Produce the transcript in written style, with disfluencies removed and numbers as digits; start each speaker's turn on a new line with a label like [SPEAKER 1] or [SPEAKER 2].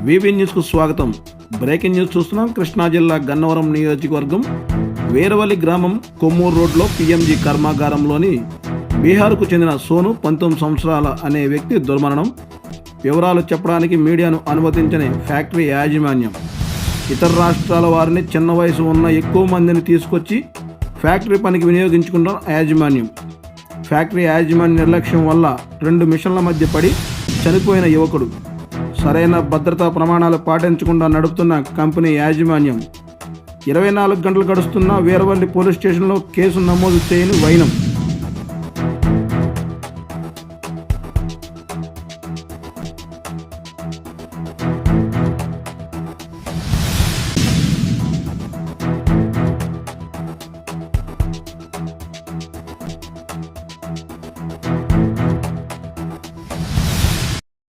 [SPEAKER 1] VB న్యూస్కు స్వాగతం. Breaking news చూస్తున్నాం. కృష్ణా జిల్లా గన్నవరం నియోజకవర్గం వేరవల్లి గ్రామం కొమ్మూరు రోడ్లో పిఎంజి కర్మాగారంలోని బీహార్కు చెందిన సోను 19 సంవత్సరాల అనే వ్యక్తి దుర్మరణం. వివరాలు చెప్పడానికి మీడియాను అనుమతించని ఫ్యాక్టరీ యాజమాన్యం ఇతర రాష్ట్రాల వారిని చిన్న వయసు ఉన్న ఎక్కువ మందిని తీసుకొచ్చి ఫ్యాక్టరీ పనికి వినియోగించుకుంటాం యాజమాన్యం. ఫ్యాక్టరీ యాజమాన్య నిర్లక్ష్యం వల్ల 2 మిషన్ల మధ్య పడి చనిపోయిన యువకుడు. సరైన భద్రతా ప్రమాణాలు పాటించకుండా నడుపుతున్న కంపెనీ యాజమాన్యం. 24 గంటలు గడుస్తున్నా వీరవల్లి పోలీస్ స్టేషన్లో కేసు నమోదు చేయని వైనం.